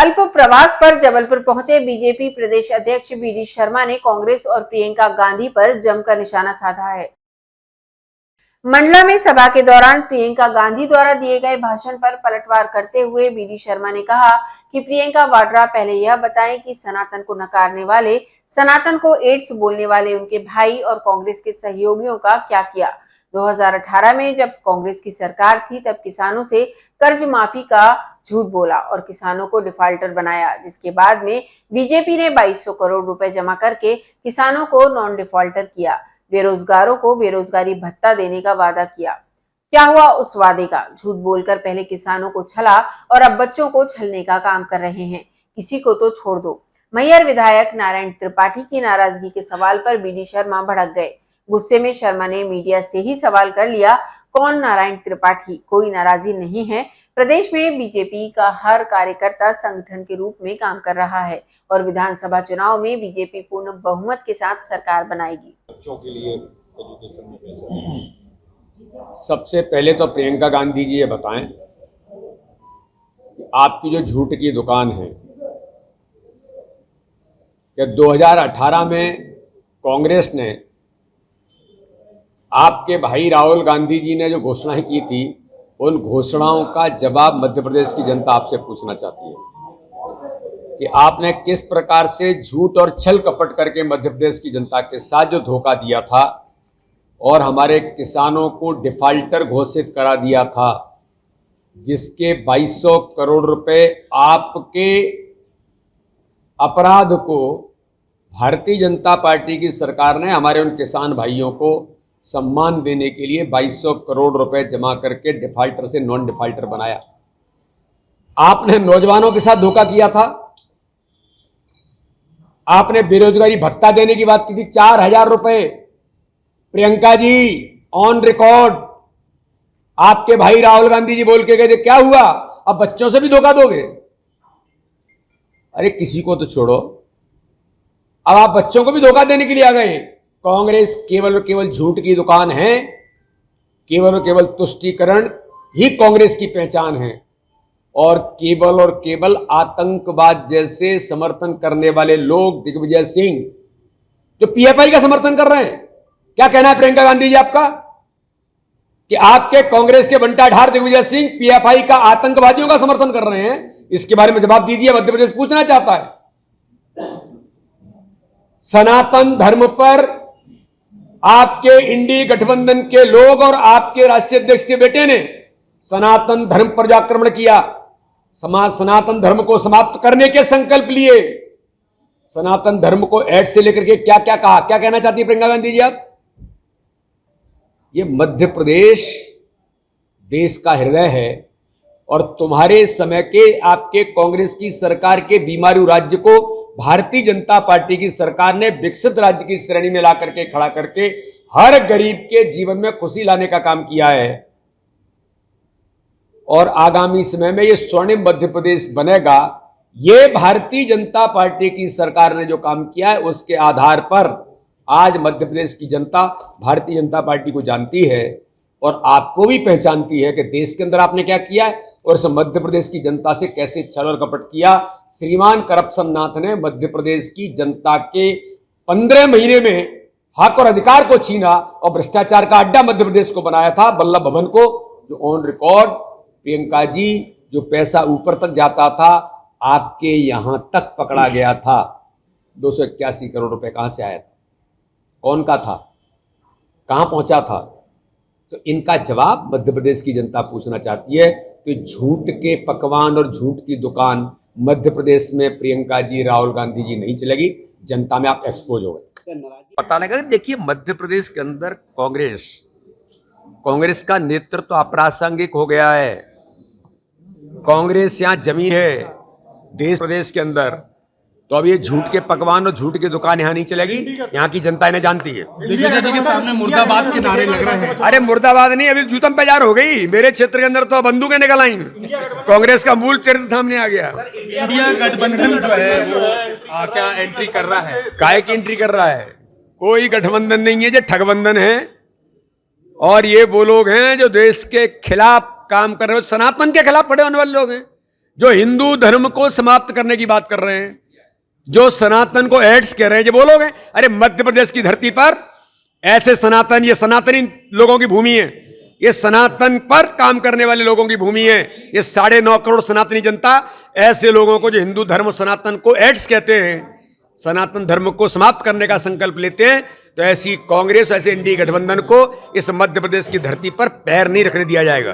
अल्प प्रवास पर जबलपुर पहुंचे बीजेपी प्रदेश अध्यक्ष बीडी शर्मा ने कांग्रेस और प्रियंका गांधी पर जमकर निशाना साधा है। मंडला में सभा के दौरान प्रियंका गांधी द्वारा दिए गए भाषण पर पलटवार करते हुए बीडी शर्मा ने कहा कि प्रियंका वाड्रा पहले यह बताएं कि सनातन को नकारने वाले, सनातन को एड्स बोलने वाले उनके भाई और कांग्रेस के सहयोगियों का क्या किया। 2018 में जब कांग्रेस की सरकार थी तब किसानों से कर्ज माफी का झूठ बोला और किसानों को डिफाल्टर बनाया, जिसके बाद में बीजेपी ने 2200 करोड़ रुपए जमा करके किसानों को नॉन डिफॉल्टर किया। बेरोजगारों को बेरोजगारी भत्ता देने का वादा किया। क्या हुआ उस वादे का? झूठ बोलकर पहले किसानों को छला और अब बच्चों को छलने का काम कर रहे हैं। किसी को तो छोड़ दो। मैहर विधायक नारायण त्रिपाठी की नाराजगी के सवाल पर बीडी शर्मा भड़क गए। गुस्से में शर्मा ने मीडिया से ही सवाल कर लिया, कौन नारायण त्रिपाठी? कोई नाराजगी नहीं है। प्रदेश में बीजेपी का हर कार्यकर्ता संगठन के रूप में काम कर रहा है और विधानसभा चुनाव में बीजेपी पूर्ण बहुमत के साथ सरकार बनाएगी। बच्चों के लिए एजुकेशन में पैसा। सबसे पहले तो प्रियंका गांधी जी ये बताएं कि आपकी जो झूठ की दुकान है कि 2018 में कांग्रेस ने आपके भाई राहुल गांधी जी ने जो घोषणाएं की थी, उन घोषणाओं का जवाब मध्य प्रदेश की जनता आपसे पूछना चाहती है कि आपने किस प्रकार से झूठ और छल कपट करके मध्य प्रदेश की जनता के साथ जो धोखा दिया था और हमारे किसानों को डिफाल्टर घोषित करा दिया था, जिसके 2200 करोड़ रुपए आपके अपराध को भारतीय जनता पार्टी की सरकार ने हमारे उन किसान भाइयों को सम्मान देने के लिए 2200 करोड़ रुपए जमा करके डिफाल्टर से नॉन डिफाल्टर बनाया। आपने नौजवानों के साथ धोखा किया था। आपने बेरोजगारी भत्ता देने की बात की थी, 4000 रुपए। प्रियंका जी ऑन रिकॉर्ड आपके भाई राहुल गांधी जी बोल के गए थे, क्या हुआ? अब बच्चों से भी धोखा दोगे? अरे किसी को तो छोड़ो, अब आप बच्चों को भी धोखा देने के लिए आ गए। कांग्रेस केवल और केवल झूठ की दुकान है, केवल और केवल तुष्टीकरण ही कांग्रेस की पहचान है और केवल आतंकवाद जैसे समर्थन करने वाले लोग, दिग्विजय सिंह जो पीएफआई का समर्थन कर रहे हैं। क्या कहना है प्रियंका गांधी जी आपका कि आपके कांग्रेस के बंटा ढार दिग्विजय सिंह पीएफआई का आतंकवादियों का समर्थन कर रहे हैं? इसके बारे में जवाब दीजिए, मध्य प्रदेश पूछना चाहता है। सनातन धर्म पर आपके इंडी गठबंधन के लोग और आपके राष्ट्रीय अध्यक्ष के बेटे ने सनातन धर्म पर जो आक्रमण किया, सनातन धर्म को समाप्त करने के संकल्प लिए, सनातन धर्म को ऐड से लेकर के क्या क्या कहा, क्या कहना चाहती है प्रियंका गांधी जी आप? ये मध्य प्रदेश देश का हृदय है और तुम्हारे समय के आपके कांग्रेस की सरकार के बीमारू राज्य को भारतीय जनता पार्टी की सरकार ने विकसित राज्य की श्रेणी में ला करके खड़ा करके हर गरीब के जीवन में खुशी लाने का काम किया है और आगामी समय में ये स्वर्णिम मध्य प्रदेश बनेगा। ये भारतीय जनता पार्टी की सरकार ने जो काम किया है उसके आधार पर आज मध्य प्रदेश की जनता भारतीय जनता पार्टी को जानती है और आपको भी पहचानती है कि देश के अंदर आपने क्या किया है और इस मध्य प्रदेश की जनता से कैसे छल और कपट किया। श्रीमान करप्शन नाथ ने मध्य प्रदेश की जनता के 15 महीने में हक और अधिकार को छीना और भ्रष्टाचार का अड्डा मध्य प्रदेश को बनाया था। वल्लभ भवन को जो ऑन रिकॉर्ड प्रियंका जी जो पैसा ऊपर तक जाता था आपके यहां तक पकड़ा गया था। 281 करोड़ रुपए कहां से आया था, कौन का था, कहां पहुंचा था? तो इनका जवाब मध्य प्रदेश की जनता पूछना चाहती है। तो झूठ के पकवान और झूठ की दुकान मध्य प्रदेश में प्रियंका जी, राहुल गांधी जी नहीं चलेगी। जनता में आप एक्सपोज हो गए। पता लगा। देखिए मध्य प्रदेश के अंदर कांग्रेस का नेतृत्व तो अप्रासंगिक हो गया है। कांग्रेस यहाँ जमी है देश प्रदेश के अंदर, तो अब ये झूठ के पकवान और झूठ की दुकान यहाँ नहीं चलेगी। यहाँ की जनता इन्हें जानती है। दिग्विजय जी के सामने मुर्दाबाद के नारे लग रहे हैं। अरे मुर्दाबाद नहीं, अभी जूतम पैजार हो गई। मेरे क्षेत्र के अंदर तो बंदूकें निकल आई, कांग्रेस का मूल चरित्र सामने आ गया। इंडिया गठबंधन जो है वो क्या एंट्री कर रहा है? काहे की एंट्री कर रहा है? कोई गठबंधन नहीं है, जो ठगबंधन है और ये वो लोग हैं जो देश के खिलाफ काम कर रहे हो, सनातन के खिलाफ खड़े होने वाले लोग हैं। जो हिंदू धर्म को समाप्त करने की बात कर रहे हैं, जो सनातन को एड्स कह रहे हैं, ये वो लोग हैं। अरे मध्य प्रदेश की धरती पर ऐसे सनातन, ये सनातनी लोगों की भूमि है, ये सनातन पर काम करने वाले लोगों की भूमि है। ये 9.5 करोड़ सनातनी जनता ऐसे लोगों को जो हिंदू धर्म सनातन को एड्स कहते हैं, सनातन धर्म को समाप्त करने का संकल्प लेते हैं, तो ऐसी कांग्रेस, ऐसे इंडी गठबंधन को इस मध्य प्रदेश की धरती पर पैर नहीं रखने दिया जाएगा।